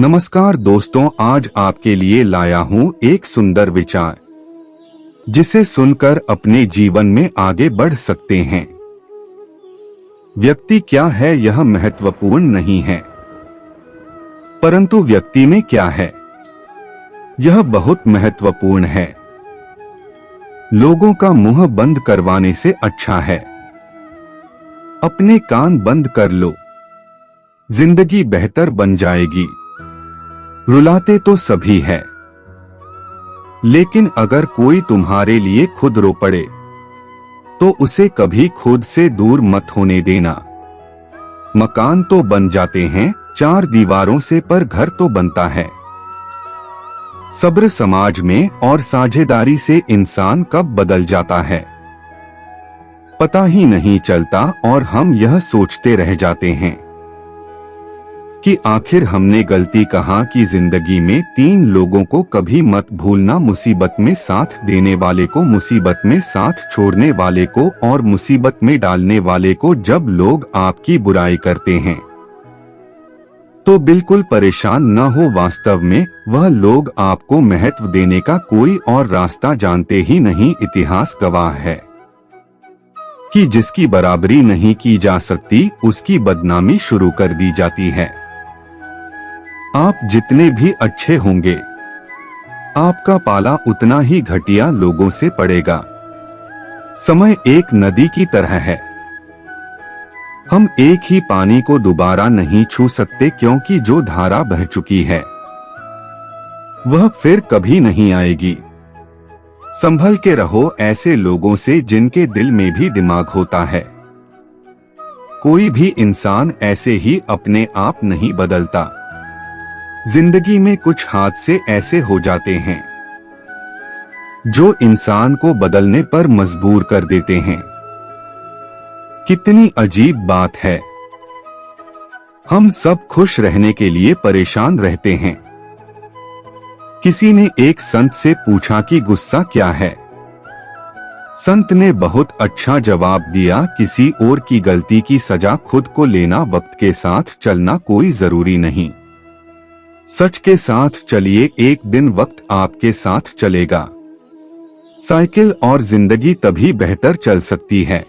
नमस्कार दोस्तों, आज आपके लिए लाया हूँ एक सुंदर विचार जिसे सुनकर अपने जीवन में आगे बढ़ सकते हैं। व्यक्ति क्या है यह महत्वपूर्ण नहीं है, परंतु व्यक्ति में क्या है यह बहुत महत्वपूर्ण है। लोगों का मुंह बंद करवाने से अच्छा है अपने कान बंद कर लो, जिंदगी बेहतर बन जाएगी। रुलाते तो सभी है, लेकिन अगर कोई तुम्हारे लिए खुद रो पड़े तो उसे कभी खुद से दूर मत होने देना। मकान तो बन जाते हैं चार दीवारों से, पर घर तो बनता है। सब्र समाज में और साझेदारी से इंसान कब बदल जाता है पता ही नहीं चलता, और हम यह सोचते रह जाते हैं कि आखिर हमने गलती कहाँ की। जिंदगी में तीन लोगों को कभी मत भूलना, मुसीबत में साथ देने वाले को, मुसीबत में साथ छोड़ने वाले को, और मुसीबत में डालने वाले को। जब लोग आपकी बुराई करते हैं तो बिल्कुल परेशान न हो, वास्तव में वह लोग आपको महत्व देने का कोई और रास्ता जानते ही नहीं। इतिहास गवाह है कि जिसकी बराबरी नहीं की जा सकती उसकी बदनामी शुरू कर दी जाती है। आप जितने भी अच्छे होंगे, आपका पाला उतना ही घटिया लोगों से पड़ेगा। समय एक नदी की तरह है, हम एक ही पानी को दोबारा नहीं छू सकते, क्योंकि जो धारा बह चुकी है वह फिर कभी नहीं आएगी। संभल के रहो ऐसे लोगों से जिनके दिल में भी दिमाग होता है। कोई भी इंसान ऐसे ही अपने आप नहीं बदलता। जिंदगी में कुछ हादसे ऐसे हो जाते हैं जो इंसान को बदलने पर मजबूर कर देते हैं। कितनी अजीब बात है, हम सब खुश रहने के लिए परेशान रहते हैं। किसी ने एक संत से पूछा कि गुस्सा क्या है। संत ने बहुत अच्छा जवाब दिया, किसी और की गलती की सजा खुद को लेना। वक्त के साथ चलना कोई जरूरी नहीं, सच के साथ चलिए, एक दिन वक्त आपके साथ चलेगा। साइकिल और जिंदगी तभी बेहतर चल सकती है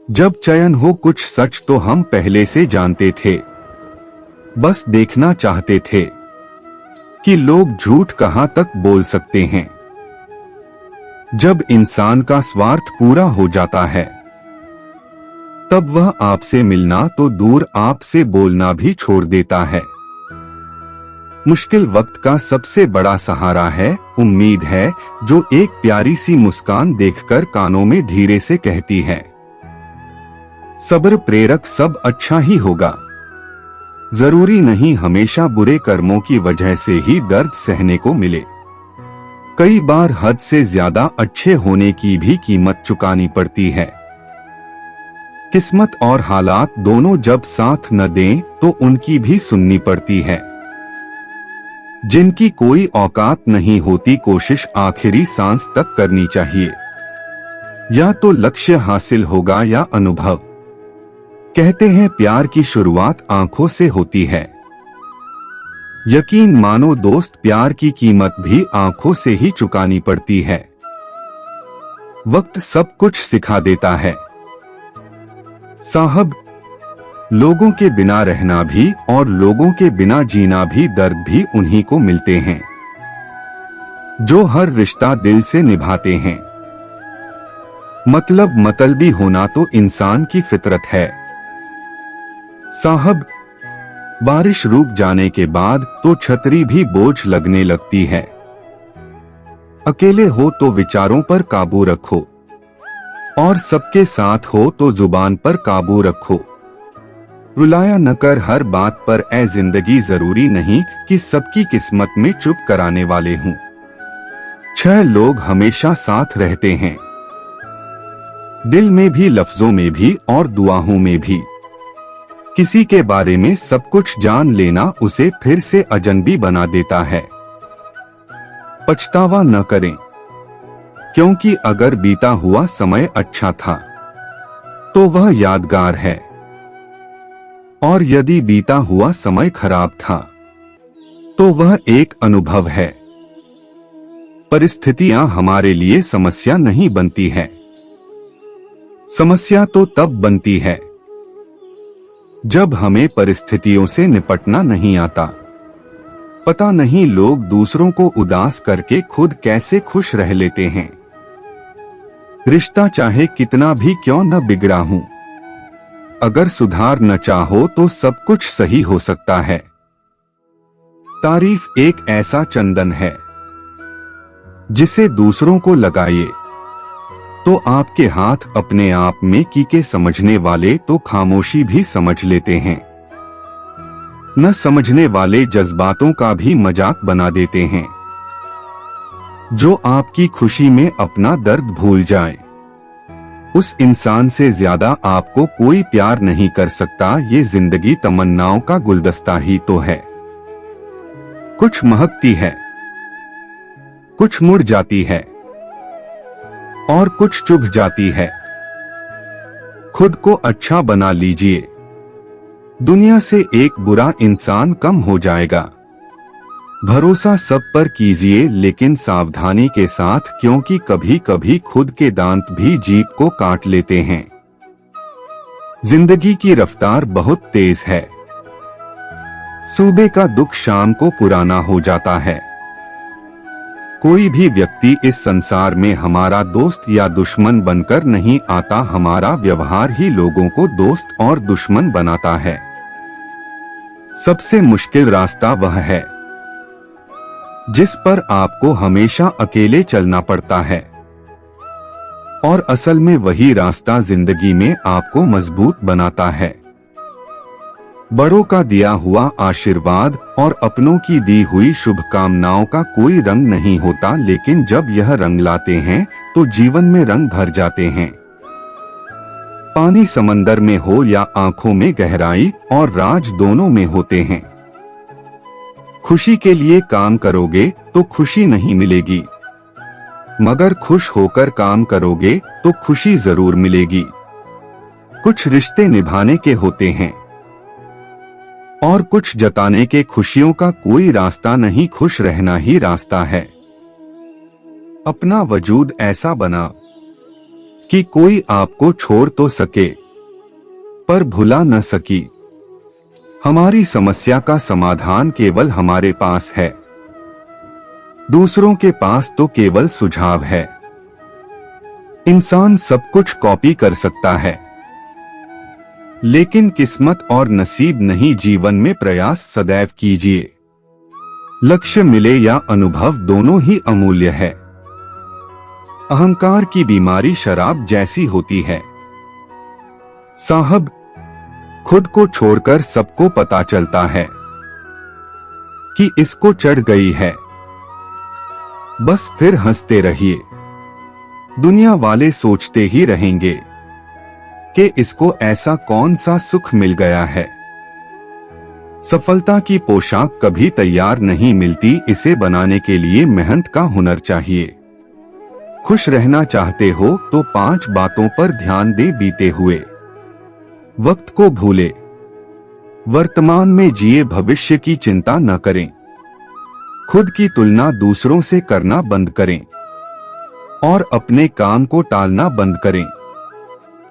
जब चयन हो। कुछ सच तो हम पहले से जानते थे, बस देखना चाहते थे कि लोग झूठ कहां तक बोल सकते हैं। जब इंसान का स्वार्थ पूरा हो जाता है तब वह आपसे मिलना तो दूर, आपसे बोलना भी छोड़ देता है। मुश्किल वक्त का सबसे बड़ा सहारा है उम्मीद है, जो एक प्यारी सी मुस्कान देखकर कानों में धीरे से कहती है, सब्र प्रेरक, सब अच्छा ही होगा। जरूरी नहीं हमेशा बुरे कर्मों की वजह से ही दर्द सहने को मिले। कई बार हद से ज्यादा अच्छे होने की भी कीमत चुकानी पड़ती है। किस्मत और हालात दोनों जब साथ न दें तो उनकी भी सुननी पड़ती है। जिनकी कोई औकात नहीं होती, कोशिश आखिरी सांस तक करनी चाहिए। या तो लक्ष्य हासिल होगा या अनुभव। कहते हैं प्यार की शुरुआत आंखों से होती है। यकीन मानो दोस्त, प्यार की कीमत भी आंखों से ही चुकानी पड़ती है। वक्त सब कुछ सिखा देता है साहब। लोगों के बिना रहना भी और लोगों के बिना जीना भी, दर्द भी उन्हीं को मिलते हैं जो हर रिश्ता दिल से निभाते हैं। मतलब मतलबी होना तो इंसान की फितरत है साहब। बारिश रुक जाने के बाद तो छतरी भी बोझ लगने लगती है। अकेले हो तो विचारों पर काबू रखो, और सबके साथ हो तो जुबान पर काबू रखो। रुलाया न कर हर बात पर, ऐ जिंदगी जरूरी नहीं कि सबकी किस्मत में चुप कराने वाले हों। 6 लोग हमेशा साथ रहते हैं, दिल में भी, लफ्जों में भी और दुआओं में भी। किसी के बारे में सब कुछ जान लेना उसे फिर से अजनबी बना देता है। पछतावा न करें, क्योंकि अगर बीता हुआ समय अच्छा था तो वह यादगार है, और यदि बीता हुआ समय खराब था तो वह एक अनुभव है। परिस्थितियां हमारे लिए समस्या नहीं बनती है। समस्या तो तब बनती है जब हमें परिस्थितियों से निपटना नहीं आता। पता नहीं लोग दूसरों को उदास करके खुद कैसे खुश रह लेते हैं। रिश्ता चाहे कितना भी क्यों न बिगड़ा हो, अगर सुधार न चाहो तो सब कुछ सही हो सकता है। तारीफ एक ऐसा चंदन है जिसे दूसरों को लगाइए तो आपके हाथ अपने आप में कीके समझने वाले तो खामोशी भी समझ लेते हैं। न समझने वाले जज्बातों का भी मजाक बना देते हैं। जो आपकी खुशी में अपना दर्द भूल जाए, उस इंसान से ज्यादा आपको कोई प्यार नहीं कर सकता। ये जिंदगी तमन्नाओं का गुलदस्ता ही तो है। कुछ महकती है, कुछ मुड़ जाती है और कुछ चुभ जाती है। खुद को अच्छा बना लीजिए, दुनिया से एक बुरा इंसान कम हो जाएगा। भरोसा सब पर कीजिए लेकिन सावधानी के साथ, क्योंकि कभी कभी खुद के दांत भी जीभ को काट लेते हैं। जिंदगी की रफ्तार बहुत तेज है। सुबह का दुख शाम को पुराना हो जाता है। कोई भी व्यक्ति इस संसार में हमारा दोस्त या दुश्मन बनकर नहीं आता। हमारा व्यवहार ही लोगों को दोस्त और दुश्मन बनाता है। सबसे मुश्किल रास्ता वह है जिस पर आपको हमेशा अकेले चलना पड़ता है, और असल में वही रास्ता जिंदगी में आपको मजबूत बनाता है। बड़ों का दिया हुआ आशीर्वाद और अपनों की दी हुई शुभकामनाओं का कोई रंग नहीं होता, लेकिन जब यह रंग लाते हैं तो जीवन में रंग भर जाते हैं। पानी समंदर में हो या आंखों में गहराई और राज दोनों में होते हैं। खुशी के लिए काम करोगे तो खुशी नहीं मिलेगी, मगर खुश होकर काम करोगे तो खुशी जरूर मिलेगी। कुछ रिश्ते निभाने के होते हैं और कुछ जताने के। खुशियों का कोई रास्ता नहीं, खुश रहना ही रास्ता है। अपना वजूद ऐसा बना कि कोई आपको छोड़ तो सके पर भुला न सकी। हमारी समस्या का समाधान केवल हमारे पास है, दूसरों के पास तो केवल सुझाव है। इंसान सब कुछ कॉपी कर सकता है, लेकिन किस्मत और नसीब नहीं। जीवन में प्रयास सदैव कीजिए। लक्ष्य मिले या अनुभव, दोनों ही अमूल्य है। अहंकार की बीमारी शराब जैसी होती है। साहब, खुद को छोड़कर सबको पता चलता है कि इसको चढ़ गई है, बस फिर हंसते रहिए। दुनिया वाले सोचते ही रहेंगे कि इसको ऐसा कौन सा सुख मिल गया है। सफलता की पोशाक कभी तैयार नहीं मिलती, इसे बनाने के लिए मेहनत का हुनर चाहिए। खुश रहना चाहते हो तो 5 बातों पर ध्यान दे बीते हुए। वक्त को भूले, वर्तमान में जिए, भविष्य की चिंता न करें। खुद की तुलना दूसरों से करना बंद करें और अपने काम को टालना बंद करें।